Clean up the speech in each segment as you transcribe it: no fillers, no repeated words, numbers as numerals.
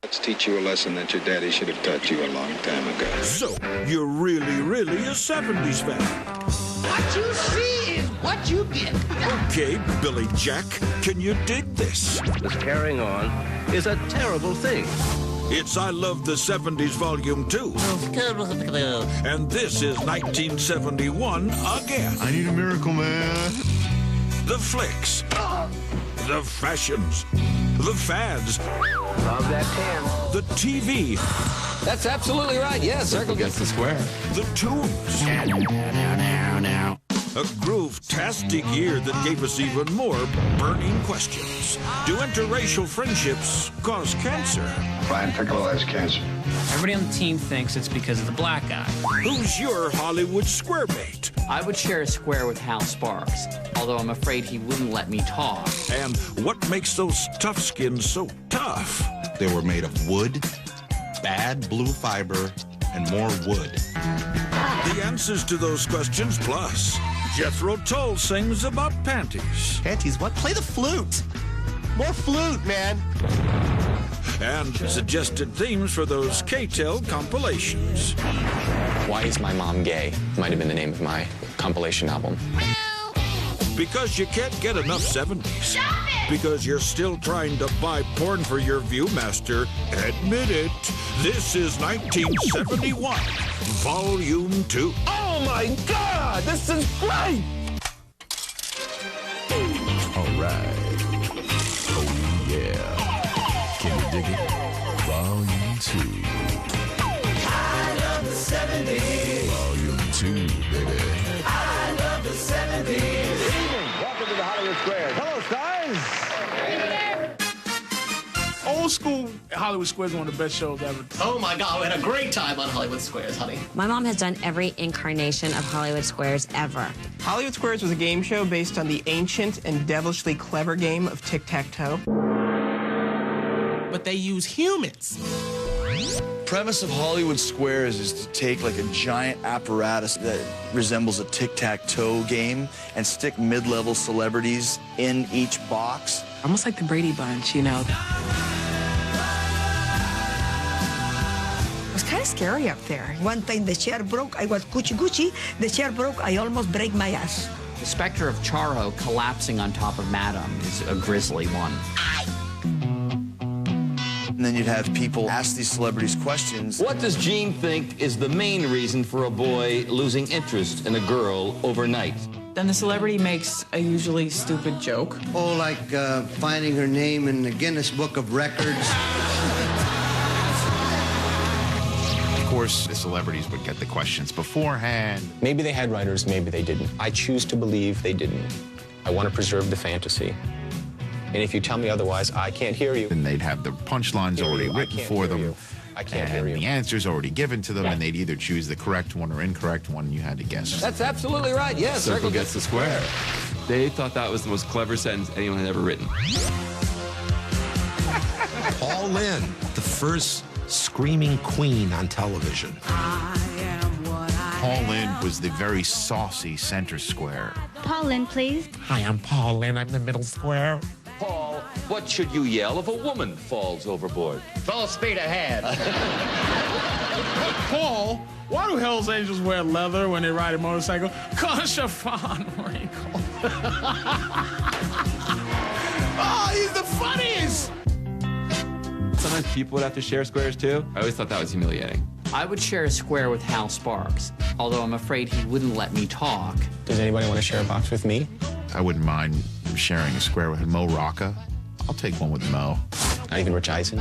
Let's teach you a lesson that your daddy should have taught you a long time ago. So, you're really a 70s fan. What you see is what you get. Okay, Billy Jack, can you dig this? This carrying on is a terrible thing. It's I Love the 70s Volume 2. And this is 1971 again. I need a miracle, man. The flicks. The fashions. The fads. Love that tan. The TV. That's absolutely right. Yeah, circle gets the square. The tunes. Now. A groove-tastic year that gave us even more burning questions. Do interracial friendships cause cancer? Brian Piccolo has cancer. Everybody on the team thinks it's because of the black guy. Who's your Hollywood square mate? I would share a square with Hal Sparks, although I'm afraid he wouldn't let me talk. And what makes those Toughskins so tough? They were made of wood, bad blue fiber, and more wood. The answers to those questions, plus Jethro Tull sings about panties. Panties? What? Play the flute. More flute, man. And suggested themes for those K-tel compilations. Why Is My Mom Gay? Might have been the name of my compilation album. Because you can't get enough 70s. Because you're still trying to buy porn for your Viewmaster. Admit it. This is 1971, Volume 2. Oh, my God! This is great! All right. Oh, yeah. Can you dig it? Volume 2. I love the 70s. Volume 2, baby. I love the 70s. Welcome to the Hollywood Square. Hello, stars. Old school Hollywood Squares is one of the best shows ever. Oh my God, we had a great time on Hollywood Squares, honey. My mom has done every incarnation of Hollywood Squares ever. Hollywood Squares was a game show based on the ancient and devilishly clever game of tic-tac-toe. But they use humans. Premise of Hollywood Squares is to take like a giant apparatus that resembles a tic-tac-toe game and stick mid-level celebrities in each box. Almost like the Brady Bunch, you know. It was kind of scary up there. One time the chair broke, I was Gucci. The chair broke, I almost break my ass. The specter of Charho collapsing on top of Madame is a grisly one. And then you'd have people ask these celebrities questions. What does Gene think is the main reason for a boy losing interest in a girl overnight? Then the celebrity makes a usually stupid joke. Oh, like finding her name in the Guinness Book of Records. Of course, the celebrities would get the questions beforehand. Maybe they had writers, maybe they didn't. I choose to believe they didn't. I want to preserve the fantasy. And if you tell me otherwise, I can't hear you. And they'd have the punchlines already written for them. I can't hear you. And the answers already given to them, and they'd either choose the correct one or incorrect one. You had to guess. That's absolutely right. Yes, circle gets the square. They thought that was the most clever sentence anyone had ever written. Paul Lynde, the first screaming queen on television. Paul Lynde was the very saucy center square. Paul Lynde, please. Hi, I'm Paul Lynde. I'm the middle square. Paul, what should you yell if a woman falls overboard? Full speed ahead. Paul, why do Hell's Angels wear leather when they ride a motorcycle? Cause chiffon wrinkle. Oh, he's the funniest. Sometimes people would have to share squares, too. I always thought that was humiliating. I would share a square with Hal Sparks, although I'm afraid he wouldn't let me talk. Does anybody want to share a box with me? I wouldn't mind sharing a square with Mo Rocca. I'll take one with Mo. Not even Rich Eisen?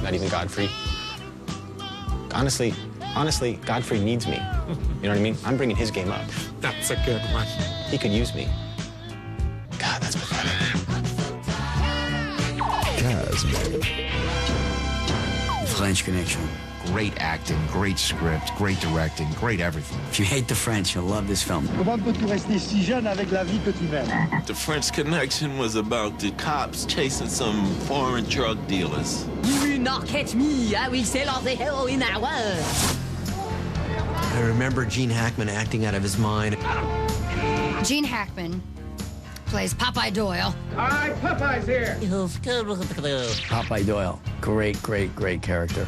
Not even Godfrey? Honestly, Godfrey needs me. You know what I mean? I'm bringing his game up. That's a good one. He could use me. God, that's pathetic. French Connection. Great acting, great script, great directing, great everything. If you hate the French, you'll love this film. Comment peux-tu rester si jeune avec la vie que tu mènes? The French Connection was about the cops chasing some foreign drug dealers. You will not catch me. I will sell all the heroin I want. I remember Gene Hackman acting out of his mind. Gene Hackman plays Popeye Doyle. All right, Popeye's here. Popeye Doyle, great character.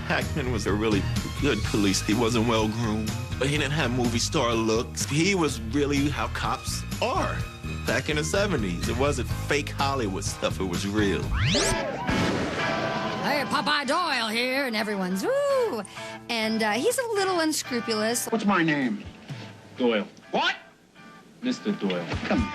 Hackman was a really good police. He wasn't well groomed, but he didn't have movie star looks. He was really how cops are back in the 70s. It wasn't fake Hollywood stuff, it was real. Hey, Popeye Doyle here, and everyone's woo. And he's a little unscrupulous. What's my name? Doyle. What? Mr. Doyle. Come.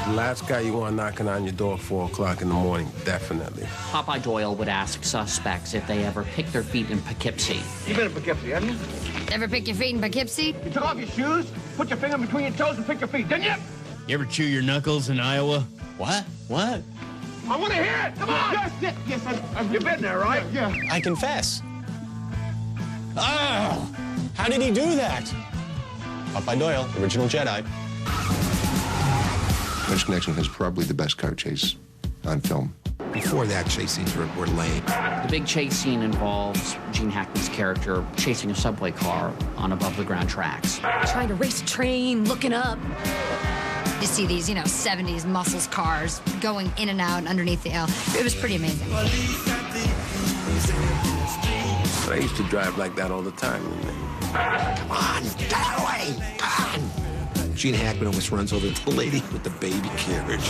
The last guy you want knocking on your door at 4 o'clock in the morning, definitely. Popeye Doyle would ask suspects if they ever picked their feet in Poughkeepsie. You've been in Poughkeepsie, haven't you? Ever pick your feet in Poughkeepsie? You took off your shoes, put your finger between your toes, and pick your feet, didn't you? You ever chew your knuckles in Iowa? What? What? I want to hear it. Come on. Yes, you've been there, right? Yeah. I confess. Oh! How did he do that? Popeye Doyle, original Jedi. French Connection is probably the best car chase on film. Before that, chase scenes were lame. The big chase scene involves Gene Hackman's character chasing a subway car on above-the-ground tracks. Trying to race a train, looking up. You see these, 70s muscles cars going in and out underneath the L. It was pretty amazing. I used to drive like that all the time. Come on, get out of the way! Come on! Gene Hackman almost runs over the lady with the baby carriage.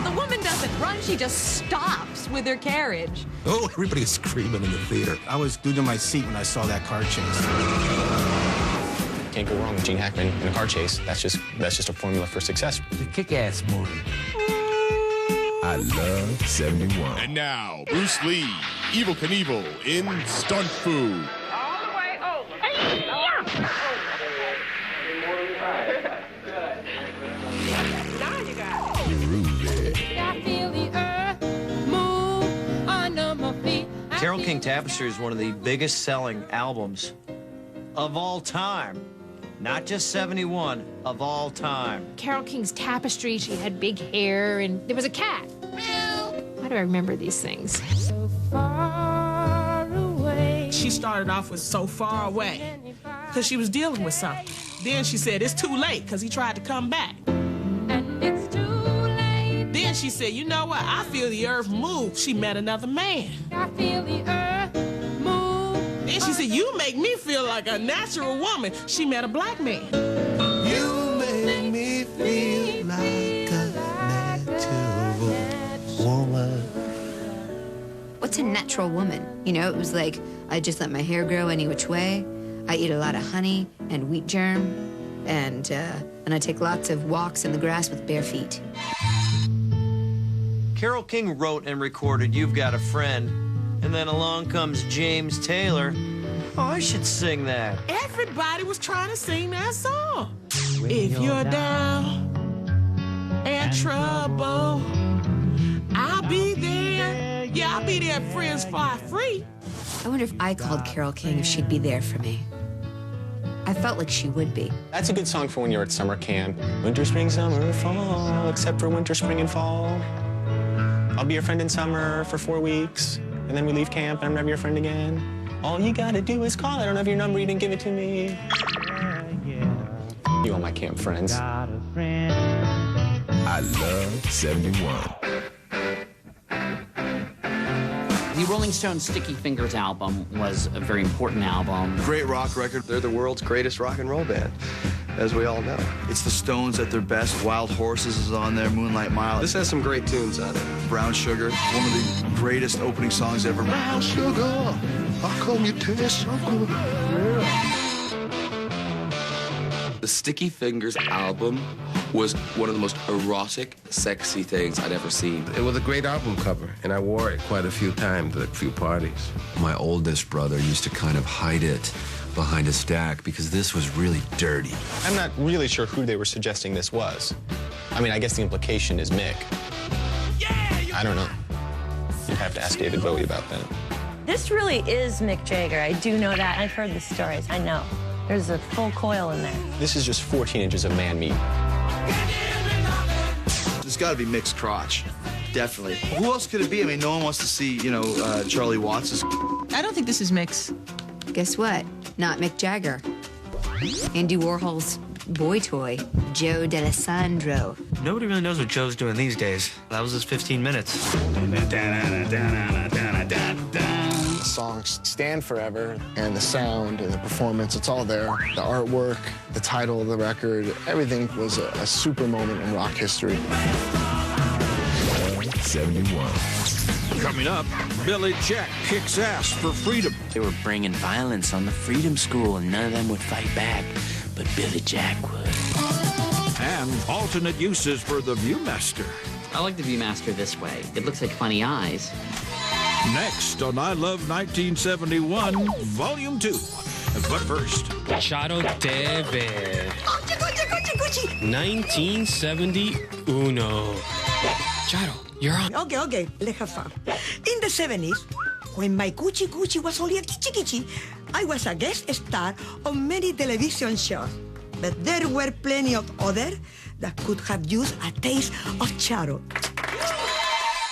The woman doesn't run, she just stops with her carriage. Oh, everybody was screaming in the theater. I was glued to my seat when I saw that car chase. Can't go wrong with Gene Hackman in a car chase. That's just a formula for success. The kick-ass movie. I love 71. And now, Bruce Lee, Evel Knievel in Stunt Food. All the way over. Now you got it. Groovy. I feel the earth move under my feet. Carole King Tapestry is one of the biggest selling albums of all time. Not just 71, of all time. Carole King's Tapestry, she had big hair, and there was a cat. Why do I remember these things? So far away. She started off with So Far Away because she was dealing with something. Then she said, it's too late because he tried to come back. And it's too late. Then she said, you know what? I feel the earth move. She met another man. I feel the earth move. Then she said, you make me feel like a natural woman. She met a black man. You make me feel like a natural woman. What's a natural woman? It was like, I just let my hair grow any which way. I eat a lot of honey and wheat germ. And I take lots of walks in the grass with bare feet. Carole King wrote and recorded You've Got a Friend, and then along comes James Taylor. Oh, I should sing that. Everybody was trying to sing that song. If you're down and trouble, I'll be there. Yeah, I'll be there, friends fly free. I wonder if I called Carole King if she'd be there for me. I felt like she would be. That's a good song for when you're at summer camp. Winter, spring, summer, fall, except for winter, spring, and fall. I'll be your friend in summer for 4 weeks, and then we leave camp, and I'm never your friend again. All you gotta do is call. I don't have your number, you didn't give it to me. You all my camp friends. I love 71. The Rolling Stones' Sticky Fingers album was a very important album. Great rock record. They're the world's greatest rock and roll band, as we all know. It's the Stones at their best. Wild Horses is on there, Moonlight Mile. This has some great tunes on it. Brown Sugar, one of the greatest opening songs ever. Brown sugar, how come you taste so good? The Sticky Fingers album was one of the most erotic, sexy things I'd ever seen. It was a great album cover, and I wore it quite a few times at a few parties. My oldest brother used to kind of hide it behind a stack because this was really dirty. I'm not really sure who they were suggesting this was. I mean, I guess the implication is Mick. I don't know. You'd have to ask David Bowie about that. This really is Mick Jagger. I do know that. I've heard the stories. I know. There's a full coil in there. This is just 14 inches of man meat. It's got to be Mick's crotch. Definitely. Who else could it be? I mean, no one wants to see, Charlie Watts'. I don't think this is Mick's. Guess what? Not Mick Jagger. Andy Warhol's boy toy, Joe D'Alessandro. Nobody really knows what Joe's doing these days. That was his 15 minutes. The songs stand forever, and the sound and the performance, it's all there. The artwork, the title of the record, everything was a super moment in rock history. 71. Coming up, Billy Jack kicks ass for freedom. They were bringing violence on the Freedom School, and none of them would fight back, but Billy Jack would. And alternate uses for the Viewmaster. I like the Viewmaster this way. It looks like funny eyes. Next on I Love 1971, Volume 2. But first, Charo TV. 1971. Charo, you're on. Okay, let's have fun. In the 70s, when my coochie coochie was only a kitchi, I was a guest star on many television shows. But there were plenty of others that could have used a taste of Charo.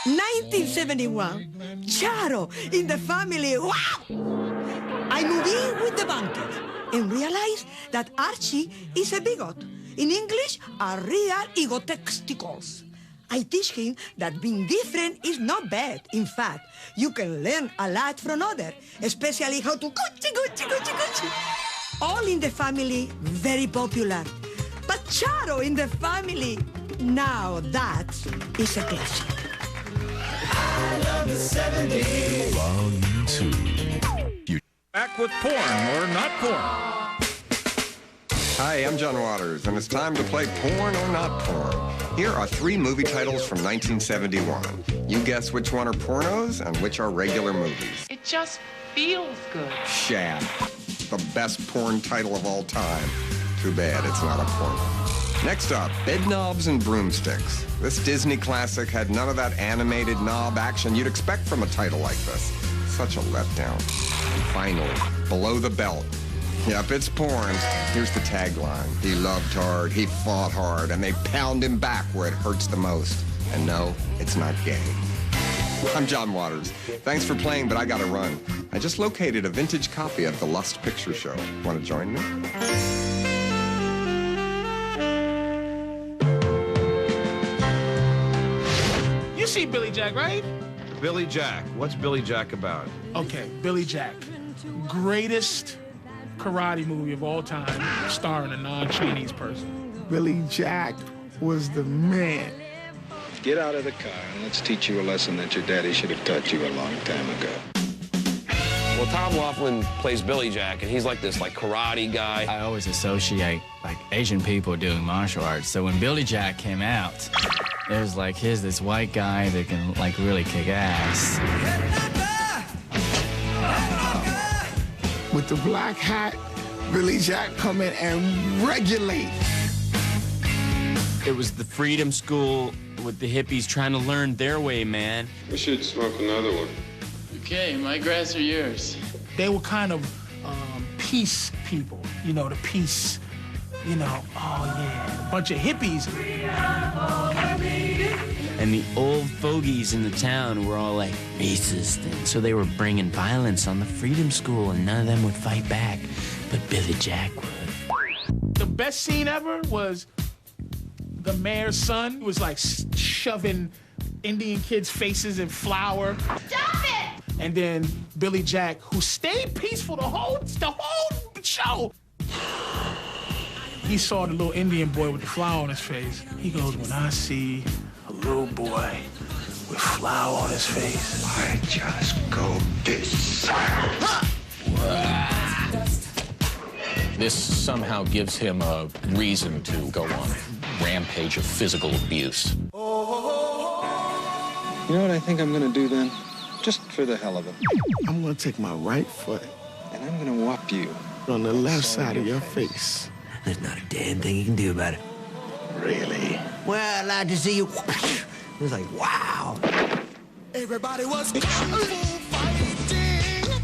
1971, Charo in the family. Wow! I moved in with the banker and realized that Archie is a bigot. In English, a real egotesticles. I teach him that being different is not bad. In fact, you can learn a lot from others, especially how to coochie. All in the family, very popular. But Charo in the family, now that is a classic. I love the 70s. Volume 2. Back with porn or not porn. Hi, I'm John Waters, and it's time to play Porn or Not Porn. Here are 3 movie titles from 1971. You guess which one are pornos and which are regular movies. It just feels good. Shad, the best porn title of all time. Too bad it's not a porno. Next up, Bed Knobs and Broomsticks. This Disney classic had none of that animated knob action you'd expect from a title like this. Such a letdown. And finally, Below the Belt. Yep, it's porn. Here's the tagline. He loved hard, he fought hard, and they pound him back where it hurts the most. And no, it's not gay. I'm John Waters. Thanks for playing, but I gotta run. I just located a vintage copy of The Lust Picture Show. Want to join me? You see Billy Jack, right? Billy Jack. What's Billy Jack about? Okay, Billy Jack. Greatest karate movie of all time, starring a non-Chinese person. Billy Jack was the man. Get out of the car and let's teach you a lesson that your daddy should have taught you a long time ago. Well, Tom Laughlin plays Billy Jack, and he's like this karate guy. I always associate Asian people doing martial arts. So when Billy Jack came out, it was here's this white guy that can really kick ass. With the black hat, Billy Jack come in and regulate. It was the Freedom School with the hippies trying to learn their way, man. We should smoke another one. Okay, my grass are yours. They were kind of peace people, the peace, a bunch of hippies. And the old fogies in the town were all racist, and so they were bringing violence on the Freedom School, and none of them would fight back, but Billy Jack would. The best scene ever was the mayor's son was shoving Indian kids' faces in flour. Stop it! And then Billy Jack, who stayed peaceful the whole show. He saw the little Indian boy with the flour on his face. He goes, when I see a little boy with flour on his face, I just go this. This somehow gives him a reason to go on a rampage of physical abuse. You know what I think I'm gonna do then? Just for the hell of it. I'm gonna take my right foot and I'm gonna whop you on the left side of your face. There's not a damn thing you can do about it. Really? Well, I'd like to see you. It was wow. Everybody was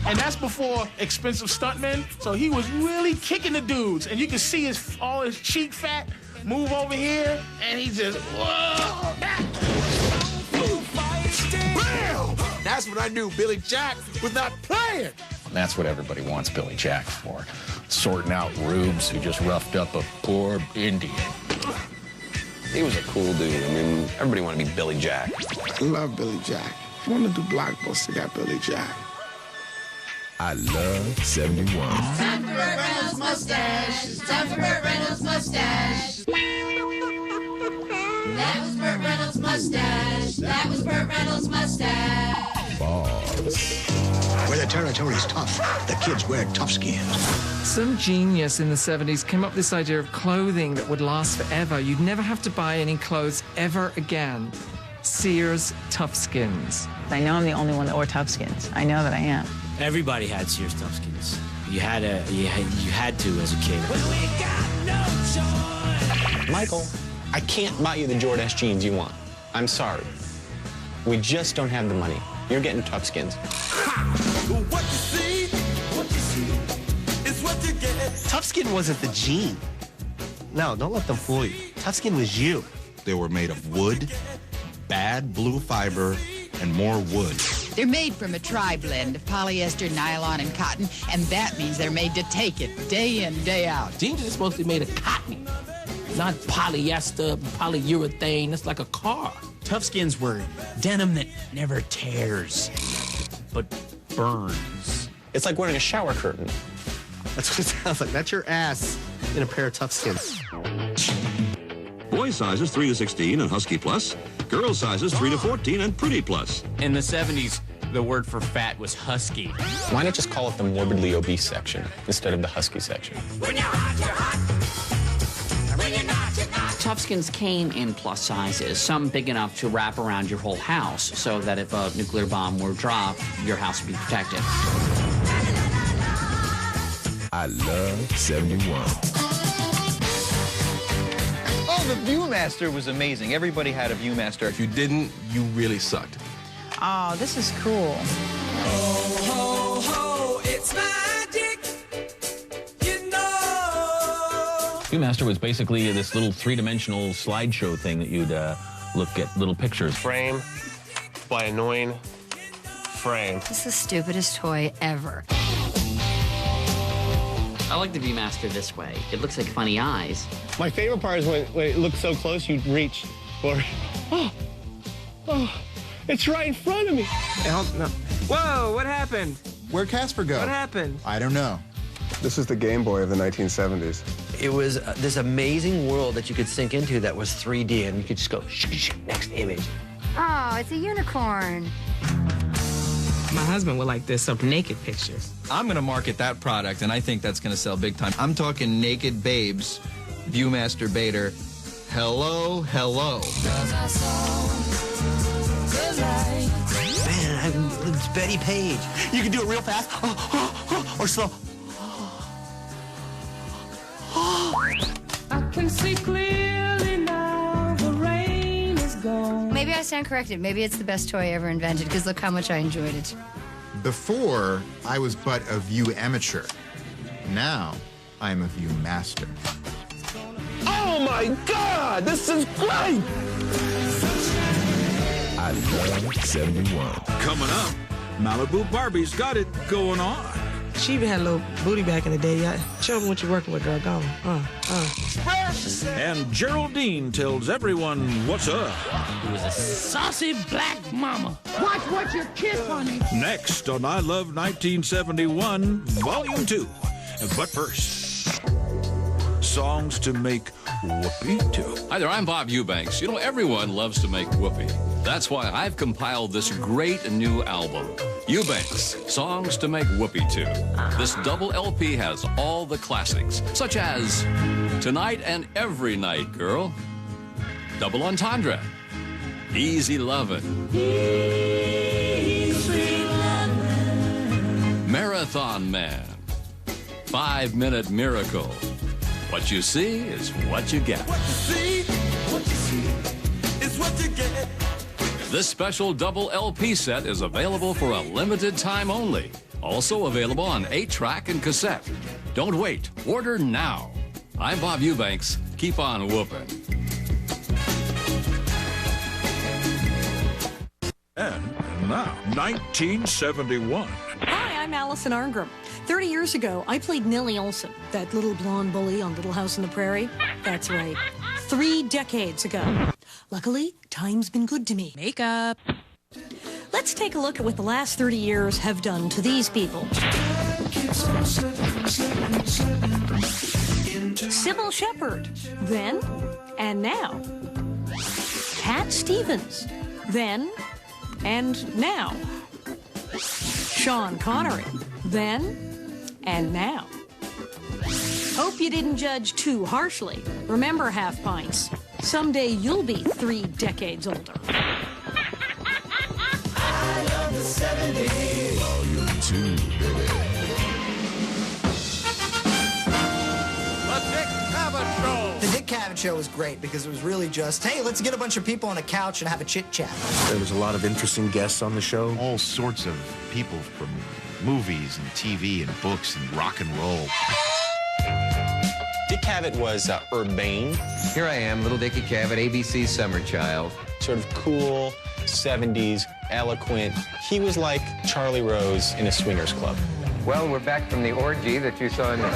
and that's before expensive stuntmen. So he was really kicking the dudes, and you can see all his cheek fat move over here, and he just whoa. Bam! That's when I knew Billy Jack was not playing. And that's what everybody wants Billy Jack for. sorting out rubes who just roughed up a poor Indian. He was a cool dude. I mean, everybody wanted to be Billy Jack. I love Billy Jack. I want to do Blockbuster, got Billy Jack. I love 71. Time for Burt Reynolds' mustache. It's time for Burt Reynolds' mustache. That was Burt Reynolds' mustache. That was Burt Reynolds' mustache. Balls. Where the territory's tough, the kids wear Toughskins. Some genius in the 70s came up with this idea of clothing that would last forever. You'd never have to buy any clothes ever again. Sears Toughskins. I know I'm the only one that wore Toughskins. I know that I am. Everybody had Sears Toughskins. You had to as a kid. Michael, I can't buy you the Jordache jeans you want. I'm sorry. We just don't have the money. You're getting Toughskins. What you see is what you get. Toughskin wasn't the jean. No, don't let them fool you. Toughskin was you. They were made of wood, bad blue fiber, and more wood. They're made from a tri-blend of polyester, nylon, and cotton, and that means they're made to take it day in, day out. Jeans are supposed to be made of cotton, not polyester, polyurethane. It's like a car. Toughskins were denim that never tears, but burns. It's like wearing a shower curtain. That's what it sounds like. That's your ass in a pair of Toughskins. Boy sizes 3 to 16 and Husky Plus. Girl sizes 3 to 14 and Pretty Plus. In the 70s, the word for fat was husky. Why not just call it the morbidly obese section instead of the husky section? When you're hot, you're hot. When you're not, you're not. Toughskins came in plus sizes, some big enough to wrap around your whole house so that if a nuclear bomb were dropped, your house would be protected. I love 71. Oh, the Viewmaster was amazing. Everybody had a Viewmaster. If you didn't, you really sucked. Oh, this is cool. Ho, ho, ho, it's magic. You know. Viewmaster was basically this little three-dimensional slideshow thing that you'd look at little pictures. Frame by annoying frame. This is the stupidest toy ever. I like the Viewmaster this way. It looks like funny eyes. My favorite part is when it looks so close, you reach for, oh, it's right in front of me. No. Whoa, what happened? Where'd Casper go? What happened? I don't know. This is the Game Boy of the 1970s. It was this amazing world that you could sink into that was 3D, and you could just go, next image. Oh, it's a unicorn. My husband would like this, some naked pictures. I'm going to market that product, and I think that's going to sell big time. I'm talking naked babes, Viewmaster Bader. Hello, hello. Man, it's Betty Page. You can do it real fast or slow. I can see clearly now the rain is gone. Maybe I stand corrected. Maybe it's the best toy ever invented, because look how much I enjoyed it. Before, I was but a View amateur. Now, I'm a View master. Oh my God, this is great! I love 71. Coming up, Malibu Barbie's got it going on. She even had a little booty back in the day. Show them what you're working with, girl. Go on. And Geraldine tells everyone what's up. It was a saucy black mama. Watch what you kiss, honey. Next on I Love 1971, Volume 2. But first, songs to make whoopee to. Hi there, I'm Bob Eubanks. You know, everyone loves to make whoopee. That's why I've compiled this great new album, Eubanks, Songs to Make Whoopee To. This double LP has all the classics, such as Tonight and Every Night, Girl, Double Entendre, Easy Lovin', Marathon Man, 5-Minute Miracle. What you see is what you get. What you see is what you get. This special double LP set is available for a limited time only. Also available on 8-track and cassette. Don't wait. Order now. I'm Bob Eubanks. Keep on whooping. And now, 1971. Hi, I'm Allison Arngrim. 30 years ago, I played Nellie Olson, that little blonde bully on Little House on the Prairie. That's right. 3 decades ago. Luckily, time's been good to me. Makeup. Let's take a look at what the last 30 years have done to these people. Sybil Shepherd, then and now. Cat Stevens, then and now. Sean Connery, then and now. Hope you didn't judge too harshly. Remember, half pints. Someday you'll be 3 decades older. I love the 70s. Volume 2, baby. The Dick Cavett Show. The Dick Cavett Show was great because it was really just, hey, let's get a bunch of people on a couch and have a chit-chat. There was a lot of interesting guests on the show. All sorts of people from movies and TV and books and rock and roll. Dick Cavett was urbane. Here I am, little Dickie Cavett, ABC's summer child. Sort of cool, 70s, eloquent. He was like Charlie Rose in a swingers club. Well, we're back from the orgy that you saw in the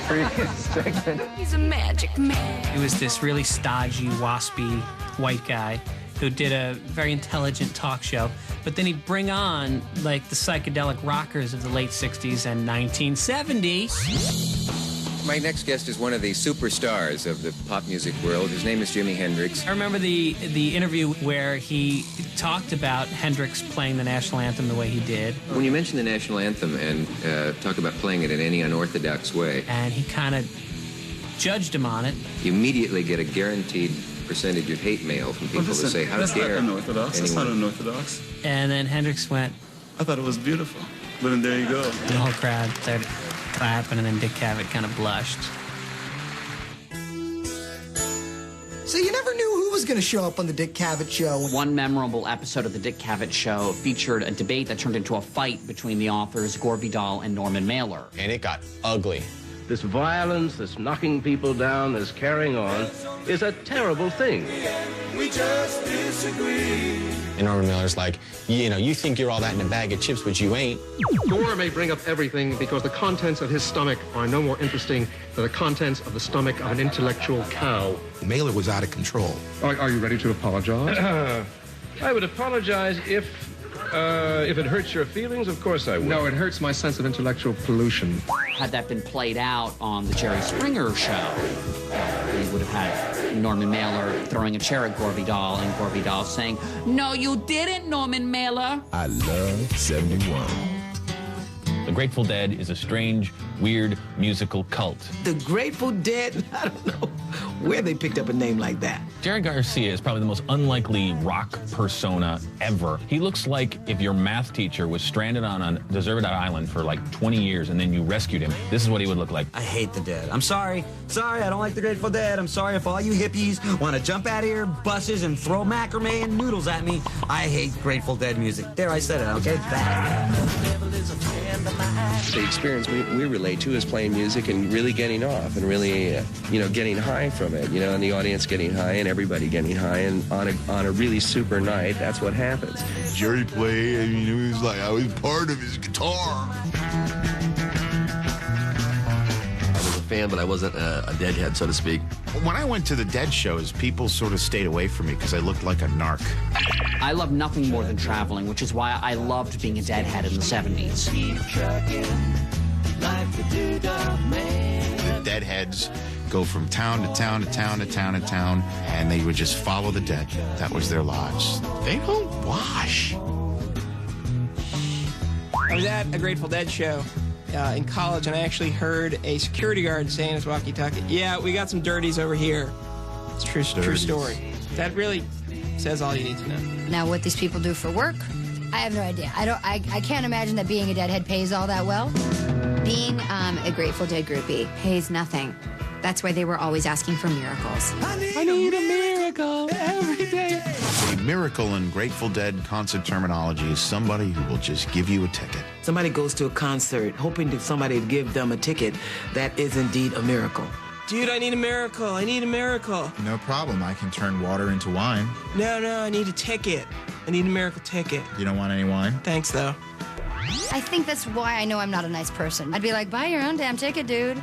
previous segment. He's a magic man. He was this really stodgy, waspy white guy who did a very intelligent talk show, but then he'd bring on, like, the psychedelic rockers of the late 60s and 1970s. My next guest is one of the superstars of the pop music world. His name is Jimi Hendrix. I remember the interview where he talked about Hendrix playing the national anthem the way he did. When you mention the national anthem and talk about playing it in any unorthodox way, and he kind of judged him on it. You immediately get a guaranteed percentage of hate mail from people who say, how dare anyone. That's not unorthodox. And then Hendrix went, I thought it was beautiful. But then there you go. The whole crowd started clapping, and then Dick Cavett kind of blushed. So you never knew who was going to show up on the Dick Cavett Show. One memorable episode of the Dick Cavett Show featured a debate that turned into a fight between the authors Gore Vidal and Norman Mailer. And it got ugly. This violence, this knocking people down, this carrying on, is a terrible thing. We just disagree. And Norman Mailer's like, you know, you think you're all that in a bag of chips, but you ain't. Gore may bring up everything because the contents of his stomach are no more interesting than the contents of the stomach of an intellectual cow. Mailer was out of control. Are you ready to apologize? I would apologize if it hurts your feelings. Of course I would. No, it hurts my sense of intellectual pollution. Had that been played out on the Jerry Springer Show, we would have had Norman Mailer throwing a chair at Gore Vidal and Gore Vidal saying, "No, you didn't, Norman Mailer." I love 71. The Grateful Dead is a strange, weird musical cult. The Grateful Dead? I don't know where they picked up a name like that. Jerry Garcia is probably the most unlikely rock persona ever. He looks like if your math teacher was stranded on a deserted island for like 20 years and then you rescued him. This is what he would look like. I hate the Dead. I'm sorry. Sorry, I don't like the Grateful Dead. I'm sorry if all you hippies want to jump out of your buses and throw macrame and noodles at me. I hate Grateful Dead music. There, I said it, okay? The experience we relate to is playing music and really getting off and really, getting high from it, and the audience getting high and everybody getting high, and on a really super night, that's what happens. Jerry played, it was like I was part of his guitar. I was a fan, but I wasn't a Deadhead, so to speak. When I went to the Dead shows, people sort of stayed away from me because I looked like a narc. I love nothing more than traveling, which is why I loved being a Deadhead in the 70s. Deadheads go from town to town to town to town to town, and they would just follow the Dead. That was their lives. They don't wash. I was at a Grateful Dead show in college, and I actually heard a security guard saying his walkie-talkie, "Yeah, we got some dirties over here." It's true story. That really says all you need to know. Now, what these people do for work, I have no idea. I can't imagine that being a Deadhead pays all that well. Being a Grateful Dead groupie pays nothing. That's why they were always asking for miracles. I need a miracle every day. A miracle in Grateful Dead concert terminology is somebody who will just give you a ticket. Somebody goes to a concert hoping that somebody would give them a ticket. That is indeed a miracle. Dude, I need a miracle. I need a miracle. No problem. I can turn water into wine. No, I need a ticket. I need a miracle ticket. You don't want any wine? Thanks, though. I think that's why I know I'm not a nice person. I'd be like, buy your own damn ticket, dude.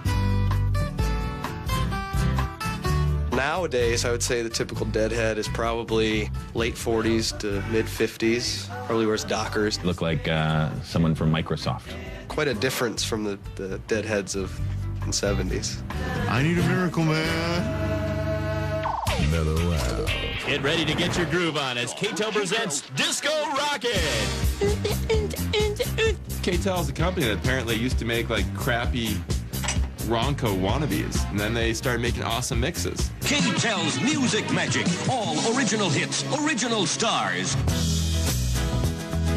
Nowadays, I would say the typical deadhead is probably late 40s to mid 50s. Probably wears Dockers. Look like someone from Microsoft. Quite a difference from the deadheads of the 70s. I need a miracle, man. Mellow out. Get ready to get your groove on as K-tel presents Disco Rocket. K-tel is a company that apparently used to make like crappy Ronco wannabes, and then they started making awesome mixes. K-tel's music magic. All original hits, original stars.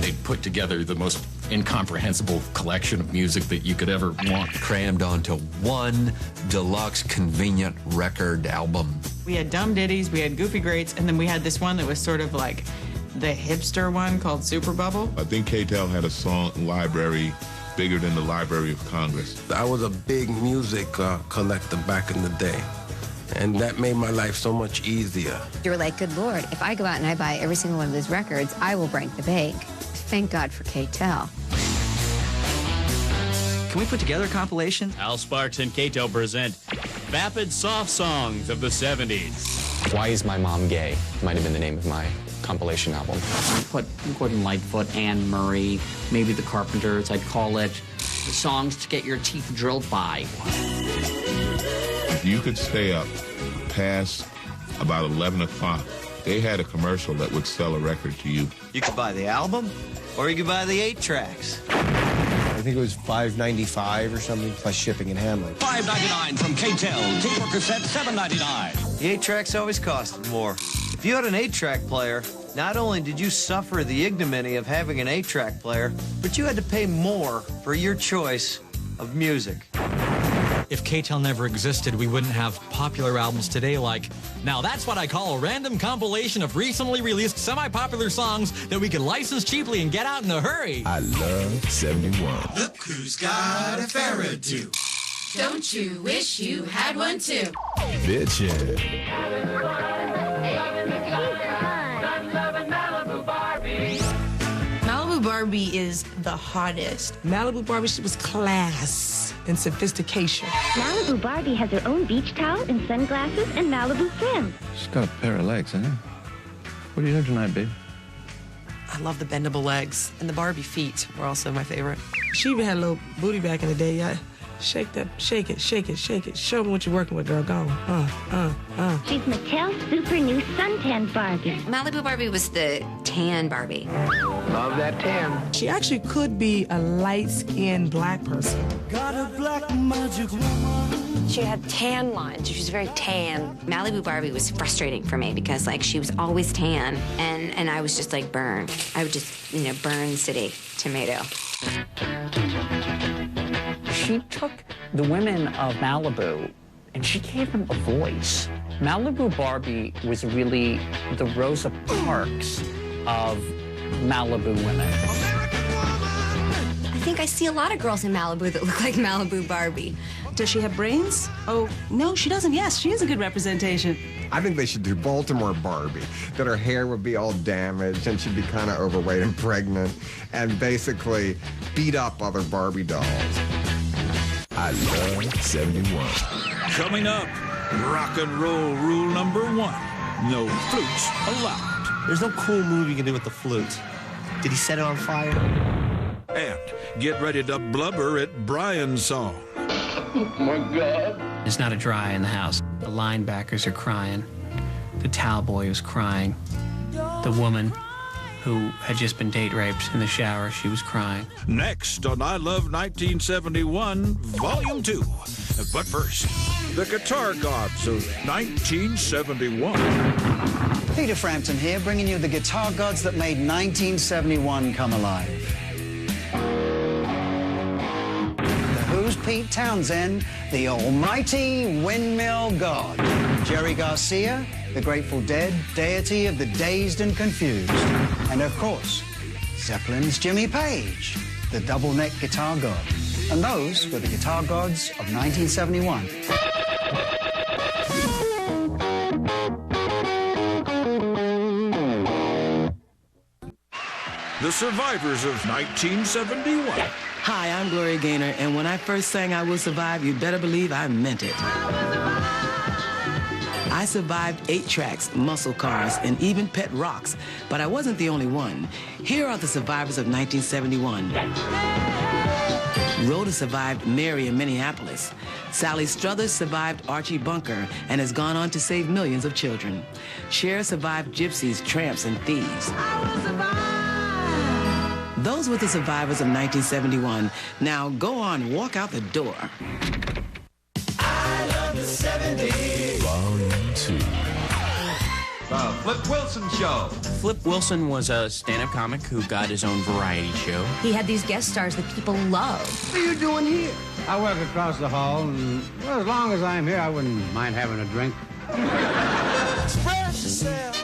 They put together the most incomprehensible collection of music that you could ever want, crammed onto one deluxe convenient record album. We had dumb ditties, we had goofy greats, and then we had this one that was sort of like the hipster one called Super Bubble. I think K-tel had a song library bigger than the Library of Congress. I was a big music collector back in the day, and that made my life so much easier. You're like, good Lord, if I go out and I buy every single one of those records, I will break the bank. Thank God for K-tel. Can we put together a compilation? Al Sparks and K-tel present Vapid Soft Songs of the 70s. Why Is My Mom Gay? Might have been the name of my compilation album. Put Gordon Lightfoot, Anne Murray, maybe the Carpenters. I'd call it songs to get your teeth drilled by. You could stay up past about 11 o'clock. They had a commercial that would sell a record to you. You could buy the album, or you could buy the 8 tracks. I think it was $5.95 or something, plus shipping and handling. $5.99 from K-tel. Tape or cassette, $7.99. The 8 tracks always costed more. If you had an 8-track player, not only did you suffer the ignominy of having an 8-track player, but you had to pay more for your choice of music. If K-tel never existed, we wouldn't have popular albums today like, now that's what I call a random compilation of recently released semi-popular songs that we can license cheaply and get out in a hurry. I love 71. Look who's got a Ferret too. Don't you wish you had one too? Bitchin'. Malibu Barbie is the hottest. Malibu Barbie was class and sophistication. Malibu Barbie has her own beach towel and sunglasses and Malibu trim. She's got a pair of legs, hasn't it? What are you doing tonight, babe? I love the bendable legs, and the Barbie feet were also my favorite. She even had a little booty back in the day. Yeah. Shake that, shake it, shake it, shake it. Show them what you're working with, girl. Go on. She's Mattel's super new suntan Barbie. Malibu Barbie was the tan Barbie. Love that tan. She actually could be a light-skinned black person. Got a black magic woman. She had tan lines. She was very tan. Malibu Barbie was frustrating for me because, like, she was always tan, and I was just like, burn. I would just, burn city tomato. She took the women of Malibu and she gave them a voice. Malibu Barbie was really the Rosa Parks of Malibu women. I think I see a lot of girls in Malibu that look like Malibu Barbie. Does she have brains? Oh, no, she doesn't. Yes, she is a good representation. I think they should do Baltimore Barbie, that her hair would be all damaged and she'd be kind of overweight and pregnant and basically beat up other Barbie dolls. I love 71. Coming up, rock and roll rule number 1. No flutes allowed. There's no cool move you can do with the flute. Did he set it on fire? And get ready to blubber at Brian's song. Oh, my God. It's not a dry in the house. The linebackers are crying. The towel boy was crying. The woman who had just been date raped in the shower, she was crying. Next on I Love 1971, Volume 2. But first, the Guitar Gods of 1971. Peter Frampton here, bringing you the guitar gods that made 1971 come alive. The Who's Pete Townsend, the almighty windmill god. Jerry Garcia, the Grateful Dead, deity of the dazed and confused. And of course, Zeppelin's Jimmy Page, the double-neck guitar god. And those were the guitar gods of 1971. the survivors of 1971. Hi, I'm Gloria Gaynor, and when I first sang I Will Survive, you'd better believe I meant it. I survived 8 tracks, muscle cars, and even pet rocks, but I wasn't the only one. Here are the survivors of 1971. Rhoda survived Mary in Minneapolis. Sally Struthers survived Archie Bunker and has gone on to save millions of children. Cher survived gypsies, tramps, and thieves. Those were the survivors of 1971. Now go on, walk out the door. I love the 70s. Volume 2. Flip Wilson Show. Flip Wilson was a stand-up comic who got his own variety show. He had these guest stars that people loved. What are you doing here? I work across the hall, and well, as long as I'm here, I wouldn't mind having a drink. Express yourself.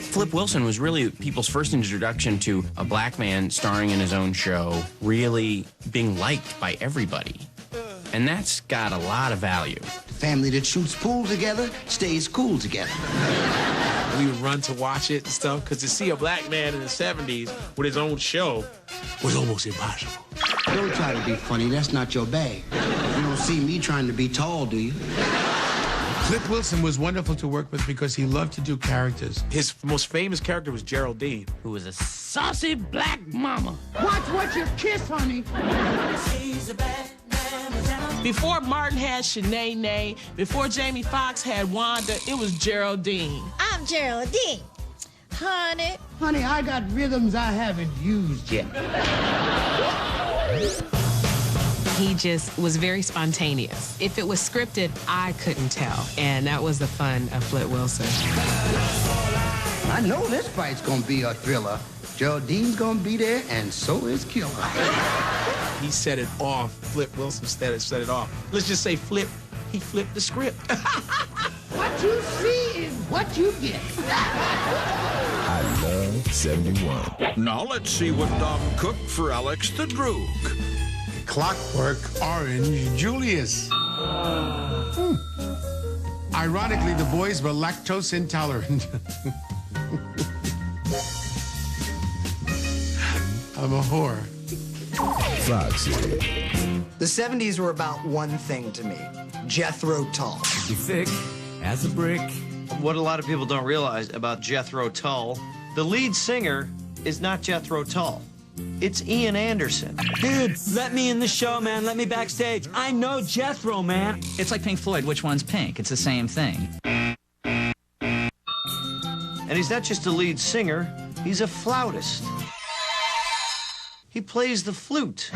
Flip Wilson was really people's first introduction to a black man starring in his own show, really being liked by everybody. And that's got a lot of value. Family that shoots pool together stays cool together. We would run to watch it and stuff, because to see a black man in the 70s with his own show was almost impossible. Don't try to be funny. That's not your bag. You don't see me trying to be tall, do you? Flip Wilson was wonderful to work with because he loved to do characters. His most famous character was Geraldine, who was a saucy black mama. Watch what you kiss, honey. Before Martin had Shanae, before Jamie Foxx had Wanda, it was Geraldine. I'm Geraldine. Honey. Honey, I got rhythms I haven't used yet. He just was very spontaneous. If it was scripted, I couldn't tell. And that was the fun of Flip Wilson. I know this fight's gonna be a thriller. Geraldine's gonna be there, and so is Killer. He set it off. Flip Wilson set it off. Let's just say he flipped the script. What you see is what you get. I love 71. Now let's see what Dom cooked for Alex the Droog. Clockwork Orange Julius. Ironically, the boys were lactose intolerant. I'm a whore. Foxy. The 70s were about one thing to me, Jethro Tull. Be thick as a brick. What a lot of people don't realize about Jethro Tull, the lead singer is not Jethro Tull. It's Ian Anderson. Dude, let me in the show, man. Let me backstage. I know Jethro, man. It's like Pink Floyd. Which one's pink? It's the same thing. And he's not just a lead singer, he's a flautist. He plays the flute.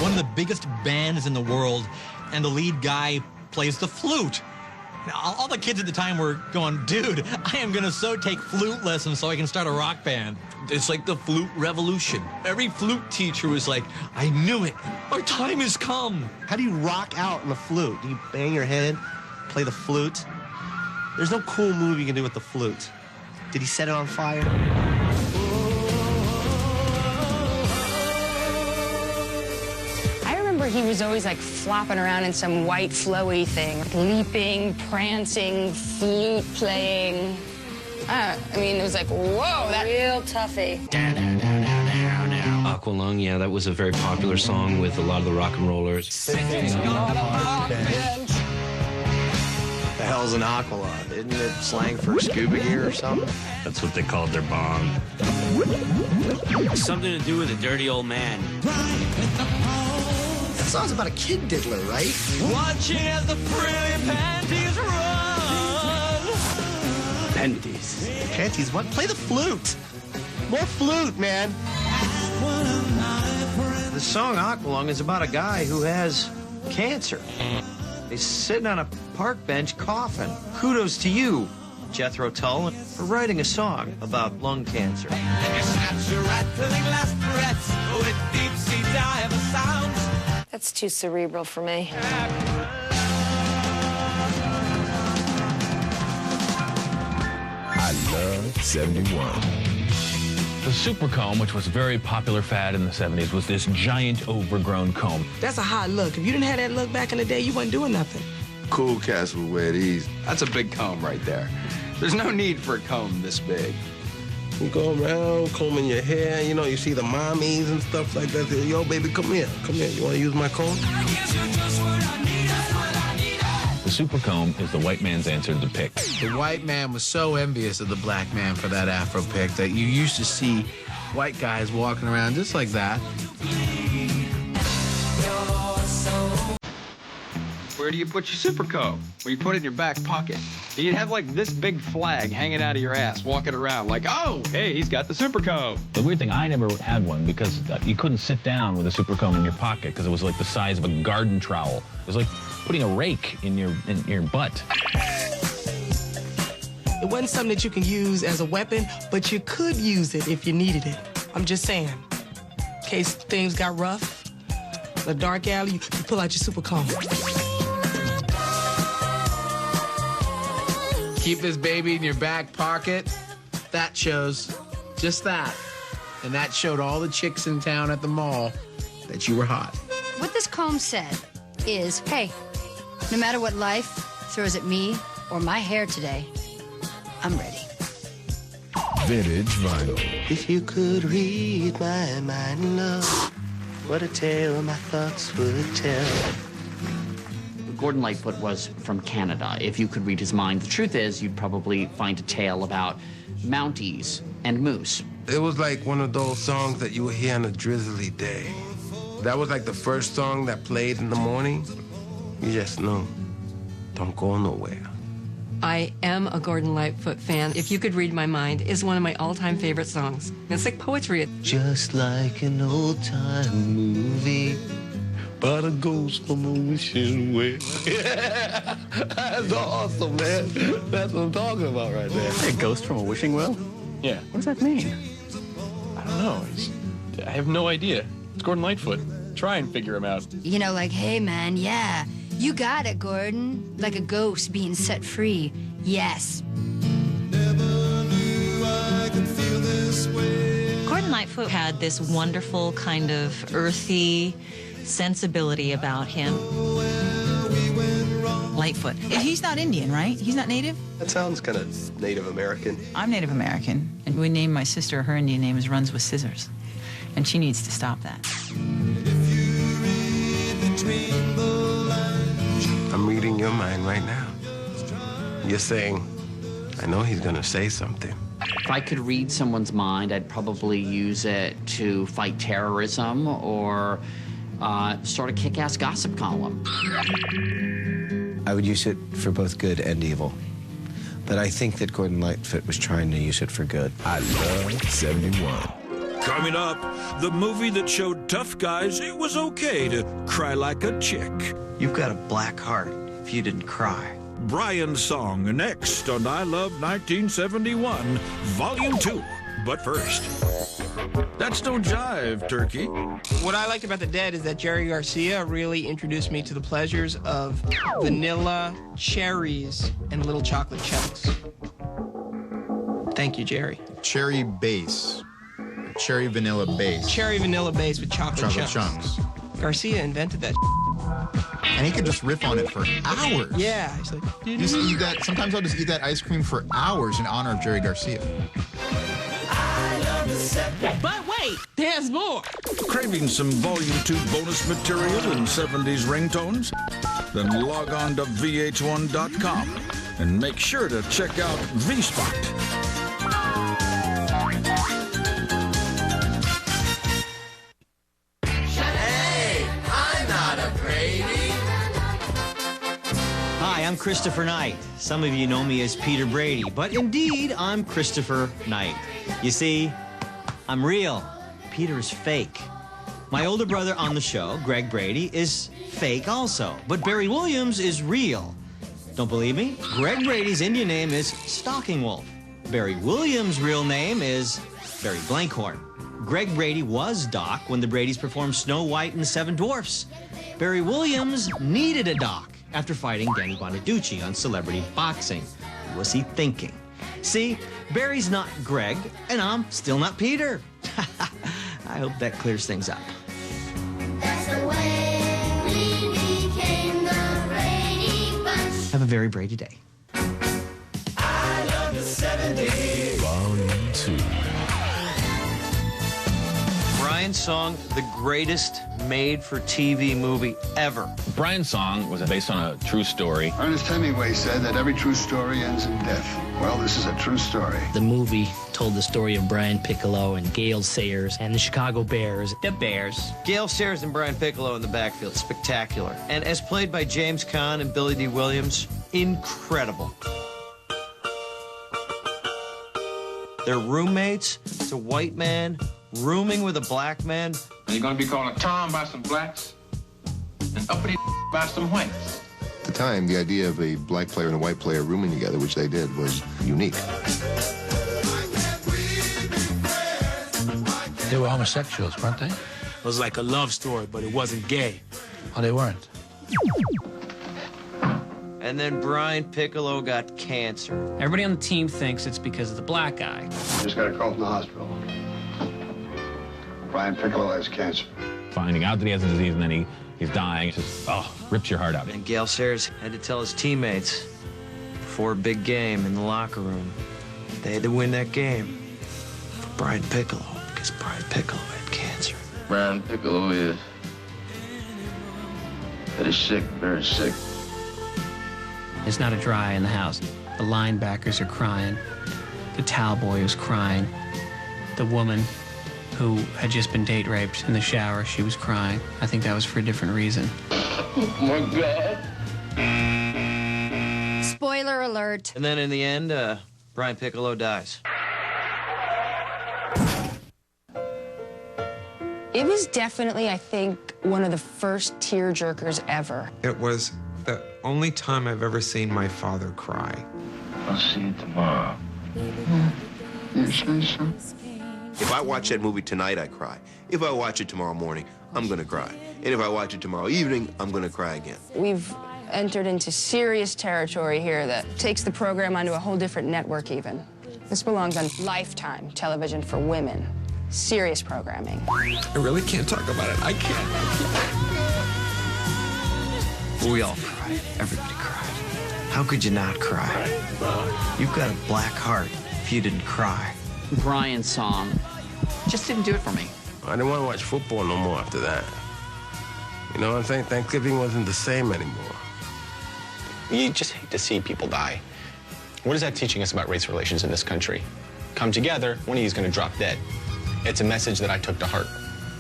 One of the biggest bands in the world, and the lead guy plays the flute. Now, all the kids at the time were going, dude, I am going to take flute lessons so I can start a rock band. It's like the flute revolution. Every flute teacher was like, I knew it. Our time has come. How do you rock out on the flute? Do you bang your head, play the flute? There's no cool move you can do with the flute. Did he set it on fire? He was always like flopping around in some white flowy thing, like leaping, prancing, flute playing. I mean, it was like, whoa, that real toughie. Aqualung, yeah, that was a very popular song with a lot of the rock and rollers. The hell's an Aqualung? Isn't it slang for scuba gear or something? That's what they called their bong. Something to do with a dirty old man. That song's about a kid diddler, right? Watching as the pretty panties run. Panties. Panties? What? Play the flute. More flute, man. The song Aqualung is about a guy who has cancer. He's sitting on a park bench coughing. Kudos to you, Jethro Tull, for writing a song about lung cancer. That's too cerebral for me. I love 71. The Supercomb, which was a very popular fad in the 70s, was this giant overgrown comb. That's a hot look. If you didn't have that look back in the day, you wasn't doing nothing. Cool cats would wear these. That's a big comb right there. There's no need for a comb this big. You go around combing your hair, you know, you see the mommies and stuff like that. Say, yo, baby, come here. You want to use my comb? The Supercomb is the white man's answer to the pick. The white man was so envious of the black man for that Afro pick that you used to see white guys walking around just like that. Where do you put your Supercomb? Well, you put it in your back pocket. You'd have like this big flag hanging out of your ass, walking around like, oh, hey, he's got the Supercomb. The weird thing, I never had one because you couldn't sit down with a Supercomb in your pocket because it was like the size of a garden trowel. It was like putting a rake in your butt. It wasn't something that you can use as a weapon, but you could use it if you needed it. I'm just saying, in case things got rough, in a dark alley, you pull out your Supercomb. Keep this baby in your back pocket. That shows just that. And that showed all the chicks in town at the mall that you were hot. What this comb said is, hey, no matter what life throws at me or my hair today, I'm ready. Vintage vinyl. If you could read my mind, love, what a tale my thoughts would tell. Gordon Lightfoot was from Canada. If you could read his mind, the truth is you'd probably find a tale about Mounties and moose. It was like one of those songs that you would hear on a drizzly day. That was like the first song that played in the morning. You just know, don't go nowhere. I am a Gordon Lightfoot fan. If You Could Read My Mind is one of my all-time favorite songs. It's like poetry. Just like an old-time movie. But a ghost from a wishing well. Yeah, that's awesome, man. That's what I'm talking about right there. A ghost from a wishing well? Yeah. What does that mean? I don't know. I have no idea. It's Gordon Lightfoot. Try and figure him out. You know, like, hey, man, yeah, you got it, Gordon. Like a ghost being set free. Yes. Gordon Lightfoot had this wonderful kind of earthy sensibility about him. Lightfoot. He's not Indian, right? He's not native? That sounds kind of Native American. I'm Native American, and we named my sister, her Indian name is Runs with Scissors, and she needs to stop that. I'm reading your mind right now. You're saying, I know he's gonna say something. If I could read someone's mind, I'd probably use it to fight terrorism or start a kick-ass gossip column. I would use it for both good and evil. But I think that Gordon Lightfoot was trying to use it for good. I love 71. Coming up, the movie that showed tough guys it was okay to cry like a chick. You've got a black heart if you didn't cry. Brian's song next on I Love 1971, Volume 2. But first, that's no jive, Turkey. What I liked about The Dead is that Jerry Garcia really introduced me to the pleasures of vanilla, cherries, and little chocolate chunks. Thank you, Jerry. Cherry base. Cherry vanilla base. Cherry vanilla base with chocolate chunks. Garcia invented that. And he could just riff on it for hours. Yeah. He's like, just eat that. Sometimes I'll just eat that ice cream for hours in honor of Jerry Garcia. But wait, there's more. Craving some Volume 2 bonus material in 70s ringtones? Then log on to VH1.com and make sure to check out V-Spot. Hi, I'm Christopher Knight. Some of you know me as Peter Brady, but indeed, I'm Christopher Knight. You see, I'm real. Peter is fake. My older brother on the show, Greg Brady, is fake also, but Barry Williams is real. Don't believe me? Greg Brady's Indian name is Stalking Wolf. Barry Williams' real name is Barry Blankhorn. Greg Brady was Doc when the Bradys performed Snow White and the Seven Dwarfs. Barry Williams needed a Doc after fighting Danny Bonaducci on Celebrity Boxing. What was he thinking? See, Barry's not Greg, and I'm still not Peter. I hope that clears things up. That's the way we became the Brady Bunch. Have a very Brady day. I love the 70s. Volume 2. Brian's song, the greatest made-for-TV movie ever. Brian's song was based on a true story. Ernest Hemingway said that every true story ends in death. Well, this is a true story. The movie told the story of Brian Piccolo and Gale Sayers and the Chicago Bears. The Bears. Gale Sayers and Brian Piccolo in the backfield, spectacular. And as played by James Caan and Billy D. Williams, incredible. They're roommates. It's a white man rooming with a black man. Are you going to be called a Tom by some blacks and uppity by some whites? At the time, the idea of a black player and a white player rooming together, which they did, was unique. They were homosexuals, weren't they? It was like a love story, but it wasn't gay. Oh, they weren't. And then Brian Piccolo got cancer. Everybody on the team thinks it's because of the black guy. Just got a call from the hospital. Brian Piccolo has cancer. Finding out that he has the disease and then he's dying, it just, rips your heart out. And Gale Sayers had to tell his teammates before a big game in the locker room, they had to win that game for Brian Piccolo because Brian Piccolo had cancer. Brian Piccolo is sick, very sick. It's not a dry eye in the house. The linebackers are crying. The towel boy is crying. The woman who had just been date raped in the shower, she was crying. I think that was for a different reason. Oh, my God. Spoiler alert. And then in the end, Brian Piccolo dies. It was definitely, I think, one of the first tear-jerkers ever. It was the only time I've ever seen my father cry. I'll see you tomorrow. You say so? If I watch that movie tonight, I cry. If I watch it tomorrow morning, I'm gonna cry. And if I watch it tomorrow evening, I'm gonna cry again. We've entered into serious territory here that takes the program onto a whole different network even. This belongs on Lifetime television for women. Serious programming. I really can't talk about it. I can't. We all cried. Everybody cried. How could you not cry? You've got a black heart if you didn't cry. Brian's song just didn't do it for me. I didn't want to watch football no more after that. You know what I'm saying? Thanksgiving wasn't the same anymore. You just hate to see people die. What is that teaching us about race relations in this country? Come together, one of you is going to drop dead. It's a message that I took to heart.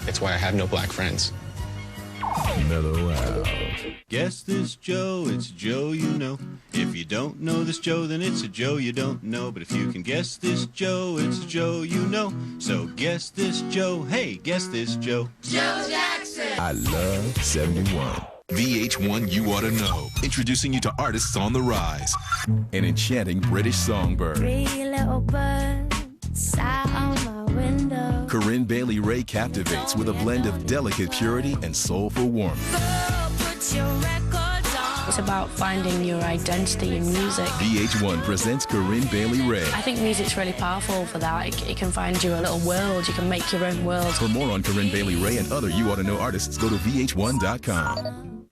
It's why I have no black friends. Mellow out. Guess this Joe, it's a Joe you know. If you don't know this Joe, then it's a Joe you don't know. But if you can guess this Joe, it's a Joe you know. So guess this Joe, hey, guess this Joe. Joe Jackson. I love 71. VH1 You Ought to Know, introducing you to artists on the rise. An enchanting British songbird. Three little birds sat on my window. Corinne Bailey Rae captivates with a blend of delicate purity and soulful warmth. It's about finding your identity in music. VH1 presents Corinne Bailey Rae. I think music's really powerful for that. It can find you a little world. You can make your own world. For more on Corinne Bailey Rae and other You Ought to Know artists, go to VH1.com.